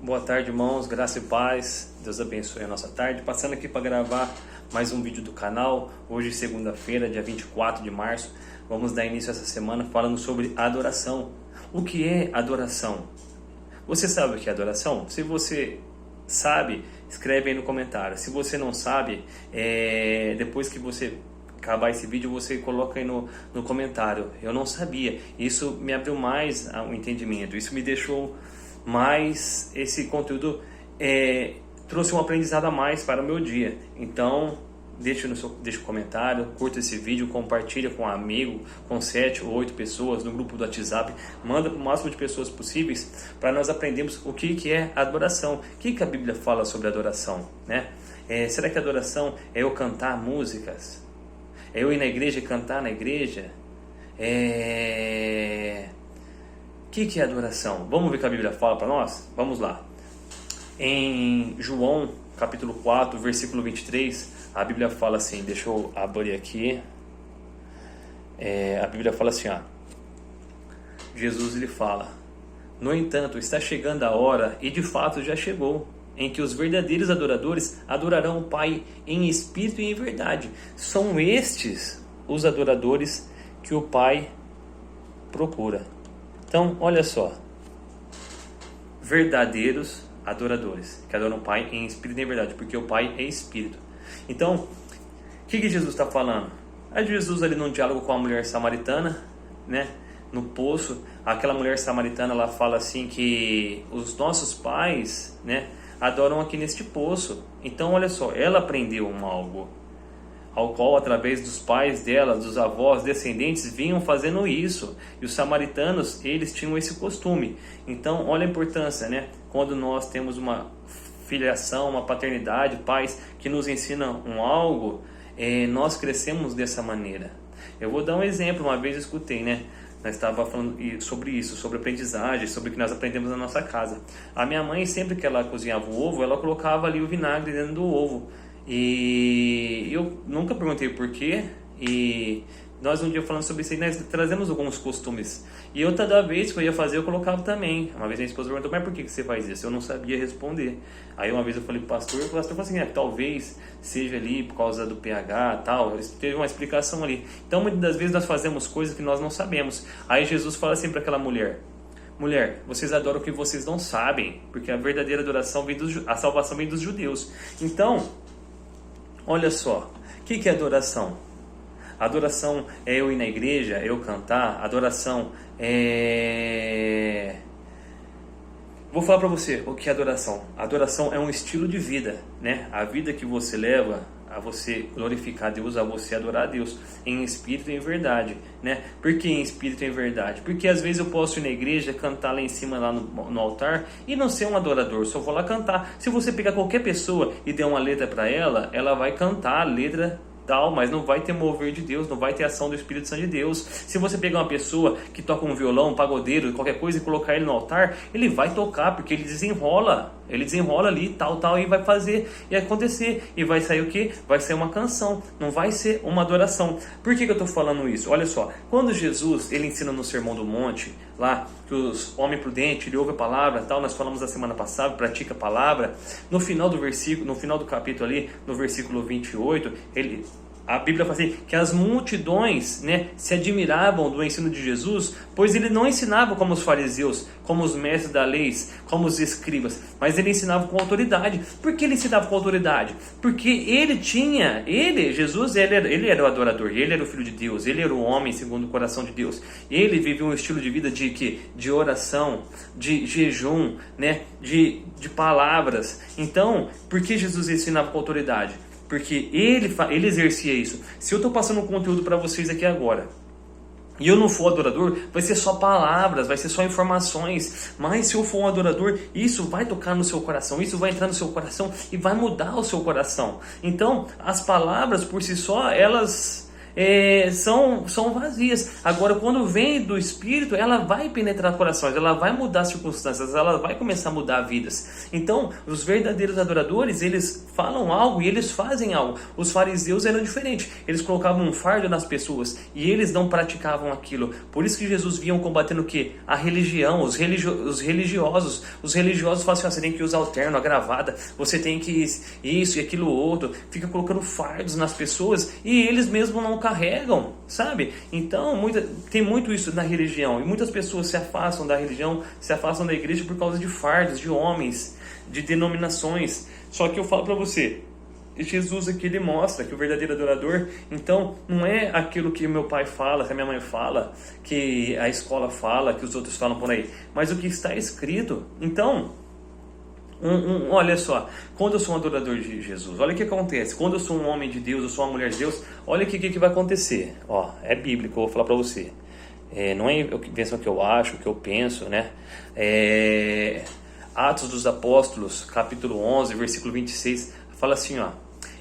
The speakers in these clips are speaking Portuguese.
Boa tarde, irmãos, graça e paz, Deus abençoe a nossa tarde. Passando aqui para gravar mais um vídeo do canal. Hoje, segunda-feira, dia 24 de março, vamos dar início a essa semana falando sobre adoração. O que é adoração? Você sabe o que é adoração? Se você sabe, escreve aí no comentário. Se você não sabe, depois que você acabar esse vídeo, você coloca aí no comentário. Eu não sabia. Isso me abriu mais o entendimento. Isso me deixou mais, esse conteúdo trouxe um aprendizado a mais para o meu dia. Então deixa o comentário, curta esse vídeo, compartilha com um amigo, com 7 ou 8 pessoas no grupo do WhatsApp, manda para o máximo de pessoas possíveis para nós aprendermos o que é adoração. O que a Bíblia fala sobre adoração, né? Será que adoração é eu cantar músicas? É eu ir na igreja e cantar na igreja? O que é adoração? Vamos ver o que a Bíblia fala para nós? Vamos lá. Em João, capítulo 4, versículo 23, a Bíblia fala assim, deixa eu abrir aqui. A Bíblia fala assim, ó. Jesus ele fala: no entanto, está chegando a hora, e de fato já chegou, em que os verdadeiros adoradores adorarão o Pai em espírito e em verdade. São estes os adoradores que o Pai procura. Então, olha só, verdadeiros adoradores, que adoram o Pai em espírito e em verdade, porque o Pai é espírito. Então, o que Jesus está falando? Jesus ali num diálogo com a mulher samaritana, né, no poço, aquela mulher samaritana, ela fala assim que os nossos pais, né, adoram aqui neste poço. Então, olha só, ela aprendeu algo ao qual, através dos pais dela, dos avós, descendentes, vinham fazendo isso. E os samaritanos, eles tinham esse costume. Então, olha a importância, né? Quando nós temos uma filiação, uma paternidade, pais que nos ensinam algo, nós crescemos dessa maneira. Eu vou dar um exemplo. Uma vez eu escutei, né? Nós estávamos falando sobre isso, sobre aprendizagem, sobre o que nós aprendemos na nossa casa. A minha mãe, sempre que ela cozinhava o ovo, ela colocava ali o vinagre dentro do ovo. E eu nunca perguntei por quê. E nós um dia falando sobre isso aí, nós trazemos alguns costumes. E eu toda vez que eu ia fazer, eu colocava também. Uma vez minha esposa perguntou: mas por que você faz isso? Eu não sabia responder. Aí uma vez eu falei pro pastor, o pastor falou assim: talvez seja ali por causa do pH, tal. Teve uma explicação ali. Então muitas das vezes nós fazemos coisas que nós não sabemos. Aí Jesus fala assim para aquela mulher: mulher, vocês adoram o que vocês não sabem, porque a verdadeira adoração vem a salvação vem dos judeus. Então, olha só, o que é adoração? Adoração é eu ir na igreja, é eu cantar. Adoração é... Vou falar para você o que é adoração. Adoração é um estilo de vida, né? A vida que você leva a você glorificar a Deus, a você adorar a Deus em espírito e em verdade, né? Por que em espírito e em verdade? Porque às vezes eu posso ir na igreja, cantar lá em cima, lá no altar, e não ser um adorador, só vou lá cantar. Se você pegar qualquer pessoa e der uma letra para ela, ela vai cantar a letra tal, mas não vai ter mover de Deus, não vai ter ação do Espírito Santo de Deus. Se você pegar uma pessoa que toca um violão, um pagodeiro, qualquer coisa, e colocar ele no altar, ele vai tocar, porque ele desenrola ali, tal, e vai fazer e acontecer, e vai sair o que? Vai sair uma canção, não vai ser uma adoração. Por que eu estou falando isso? Olha só, quando Jesus, ele ensina no Sermão do Monte, lá, que os homens prudentes, ele ouve a palavra, tal, nós falamos na semana passada, pratica a palavra, no final do versículo, no final do capítulo ali, no versículo 28, a Bíblia fala assim, que as multidões, né, se admiravam do ensino de Jesus, pois ele não ensinava como os fariseus, como os mestres da lei, como os escribas, mas ele ensinava com autoridade. Por que ele ensinava com autoridade? Porque Jesus, ele era o adorador, ele era o Filho de Deus, ele era o homem segundo o coração de Deus. Ele vivia um estilo de vida de oração, de jejum, né, de palavras. Então, por que Jesus ensinava com autoridade? Porque ele exercia isso. Se eu estou passando um conteúdo para vocês aqui agora, e eu não for adorador, vai ser só palavras, vai ser só informações. Mas se eu for um adorador, isso vai tocar no seu coração, isso vai entrar no seu coração e vai mudar o seu coração. Então, as palavras por si só, elas são vazias. Agora, quando vem do Espírito, ela vai penetrar corações, ela vai mudar circunstâncias, ela vai começar a mudar vidas. Então, os verdadeiros adoradores, eles falam algo e eles fazem algo. Os fariseus eram diferentes, eles colocavam um fardo nas pessoas e eles não praticavam aquilo. Por isso que Jesus vinha combatendo o quê? A religião, os religiosos. Os religiosos falam assim, você tem que usar o terno, a gravata, você tem que isso e aquilo outro, fica colocando fardos nas pessoas e eles mesmos não carregam, sabe? Então tem muito isso na religião e muitas pessoas se afastam da religião, se afastam da igreja por causa de fardos, de homens, de denominações. Só que eu falo para você, Jesus aqui ele mostra que o verdadeiro adorador, então, não é aquilo que meu pai fala, que a minha mãe fala, que a escola fala, que os outros falam por aí, mas o que está escrito. Então, olha só, quando eu sou um adorador de Jesus, olha o que acontece. Quando eu sou um homem de Deus, eu sou uma mulher de Deus, olha o que vai acontecer. Ó, é bíblico, eu vou falar para você. Não é o que eu acho, o que eu penso, né? Atos dos Apóstolos, capítulo 11, versículo 26, fala assim, ó.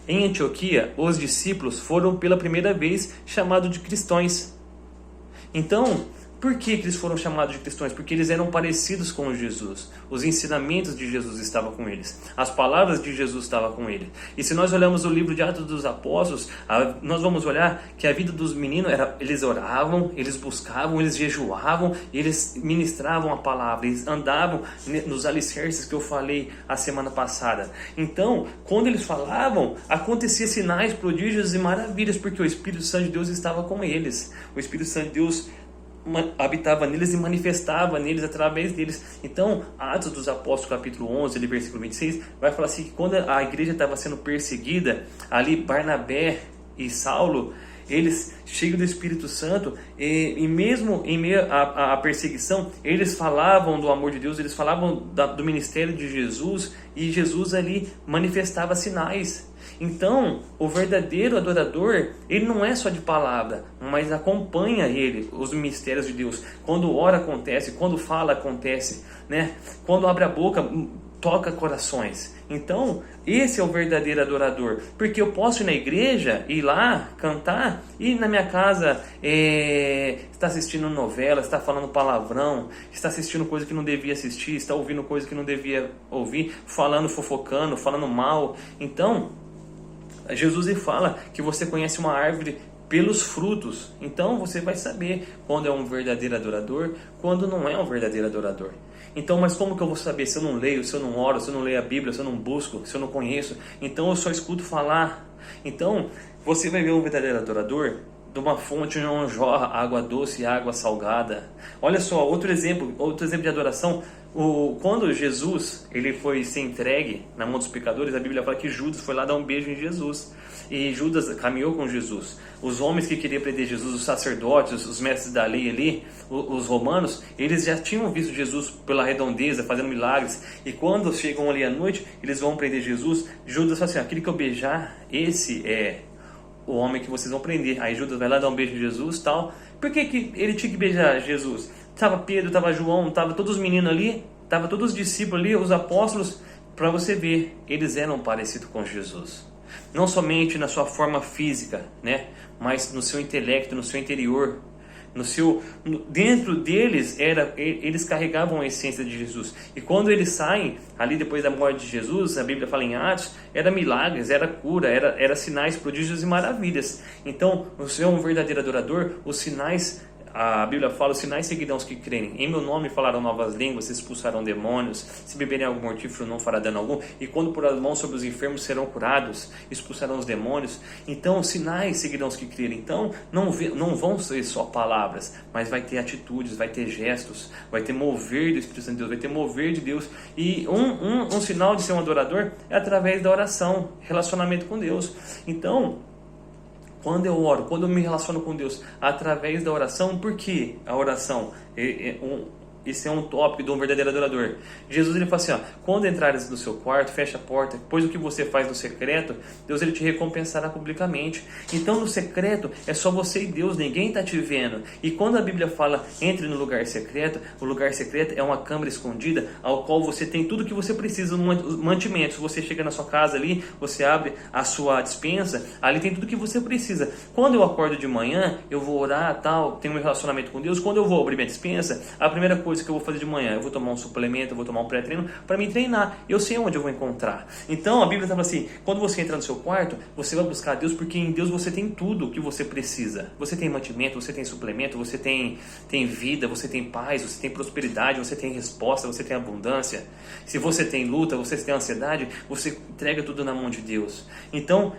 Em Antioquia, os discípulos foram pela primeira vez chamados de cristãos. Então, por que eles foram chamados de cristãos? Porque eles eram parecidos com Jesus. Os ensinamentos de Jesus estavam com eles. As palavras de Jesus estavam com eles. E se nós olharmos o livro de Atos dos Apóstolos, nós vamos olhar que a vida dos meninos eles oravam, eles buscavam, eles jejuavam, eles ministravam a palavra, eles andavam nos alicerces que eu falei a semana passada. Então, quando eles falavam, acontecia sinais, prodígios e maravilhas, porque o Espírito Santo de Deus estava com eles. O Espírito Santo de Deus habitava neles e manifestava neles através deles. Então, Atos dos Apóstolos, capítulo 11, versículo 26, vai falar assim, que quando a igreja estava sendo perseguida, ali Barnabé e Saulo, eles cheios do Espírito Santo, e mesmo em meio à perseguição, eles falavam do amor de Deus, eles falavam do ministério de Jesus, e Jesus ali manifestava sinais. Então, o verdadeiro adorador, ele não é só de palavra, mas acompanha ele, os mistérios de Deus. Quando ora, acontece. Quando fala, acontece, né? Quando abre a boca, toca corações. Então, esse é o verdadeiro adorador. Porque eu posso ir na igreja, ir lá, cantar, e na minha casa está assistindo novela, está falando palavrão, está assistindo coisa que não devia assistir, está ouvindo coisa que não devia ouvir, falando, fofocando, falando mal. Então, Jesus fala que você conhece uma árvore pelos frutos. Então você vai saber quando é um verdadeiro adorador, quando não é um verdadeiro adorador. Então, mas como que eu vou saber se eu não leio, se eu não oro, se eu não leio a Bíblia, se eu não busco, se eu não conheço? Então eu só escuto falar. Então você vai ver um verdadeiro adorador de uma fonte onde não jorra água doce e água salgada. Olha só, outro exemplo de adoração. Quando Jesus ele foi ser entregue na mão dos pecadores, a Bíblia fala que Judas foi lá dar um beijo em Jesus. E Judas caminhou com Jesus. Os homens que queriam prender Jesus, os sacerdotes, os mestres da lei ali, os romanos, eles já tinham visto Jesus pela redondeza, fazendo milagres. E quando chegam ali à noite, eles vão prender Jesus. Judas fala assim, aquele que eu beijar, esse é o homem que vocês vão prender. Aí Judas vai lá dar um beijo em Jesus e tal. Por que ele tinha que beijar Jesus? Estava Pedro, estava João, estava todos os meninos ali, estava todos os discípulos ali, os apóstolos, para você ver, eles eram parecidos com Jesus. Não somente na sua forma física, né? Mas no seu intelecto, no seu interior. Dentro deles, eles carregavam a essência de Jesus. E quando eles saem, ali depois da morte de Jesus, a Bíblia fala em Atos, era milagres, era cura, era sinais, prodígios e maravilhas. Então, você é um verdadeiro adorador, os sinais... A Bíblia fala, os sinais seguirão os que crerem. Em meu nome falarão novas línguas, expulsarão demônios, se beberem algo mortífero não fará dano algum, e quando por as mãos sobre os enfermos serão curados, expulsarão os demônios. Então, os sinais seguirão os que crerem. Então, não vão ser só palavras, mas vai ter atitudes, vai ter gestos, vai ter mover do Espírito Santo de Deus, vai ter mover de Deus. E um sinal de ser um adorador é através da oração, relacionamento com Deus. Então, quando eu oro, quando eu me relaciono com Deus através da oração, por que a oração? Esse é um tópico de um verdadeiro adorador. Jesus ele fala assim, ó, quando entrares no seu quarto, fecha a porta, pois o que você faz no secreto, Deus ele te recompensará publicamente. Então no secreto é só você e Deus, ninguém está te vendo. E quando a Bíblia fala entre no lugar secreto, o lugar secreto é uma câmara escondida, ao qual você tem tudo que você precisa, mantimentos. Você chega na sua casa ali, você abre a sua despensa, ali tem tudo que você precisa. Quando eu acordo de manhã, eu vou orar, tal, tenho um relacionamento com Deus. Quando eu vou abrir minha despensa, a primeira coisa que eu vou fazer de manhã, eu vou tomar um suplemento, eu vou tomar um pré-treino para me treinar. Eu sei onde eu vou encontrar. Então a Bíblia fala assim, quando você entra no seu quarto, você vai buscar a Deus, porque em Deus você tem tudo que você precisa. Você tem mantimento, você tem suplemento, você tem vida, você tem paz, você tem prosperidade, você tem resposta, você tem abundância. Se você tem luta, você tem ansiedade, você entrega tudo na mão de Deus. Então,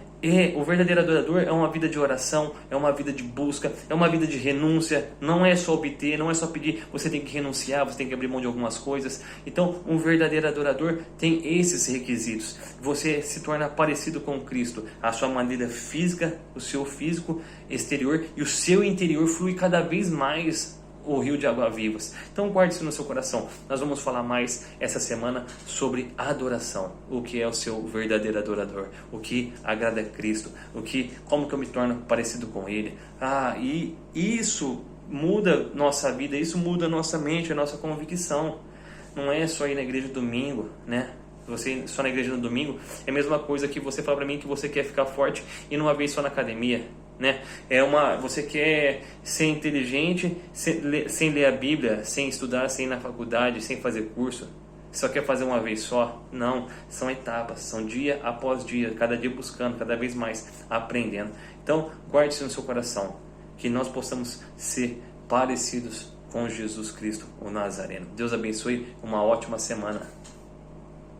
o verdadeiro adorador é uma vida de oração, é uma vida de busca, é uma vida de renúncia. Não é só obter, não é só pedir, você tem que renunciar, você tem que abrir mão de algumas coisas. Então, um verdadeiro adorador tem esses requisitos. Você se torna parecido com Cristo. A sua maneira física, o seu físico exterior e o seu interior flui cada vez mais o rio de água vivas. Então guarde isso no seu coração. Nós vamos falar mais essa semana sobre adoração. O que é o seu verdadeiro adorador? O que agrada a Cristo? Como que eu me torno parecido com Ele? E isso muda nossa vida, isso muda nossa mente, a nossa convicção. Não é só ir na igreja domingo, né? Você só na igreja no domingo é a mesma coisa que você fala para mim que você quer ficar forte e numa vez só na academia, né? Você quer ser inteligente sem ler a Bíblia, sem estudar, sem ir na faculdade, sem fazer curso. Só quer fazer uma vez só? Não, são etapas, são dia após dia, cada dia buscando, cada vez mais aprendendo. Então guarde isso no seu coração, que nós possamos ser parecidos com Jesus Cristo, o Nazareno. Deus abençoe, uma ótima semana.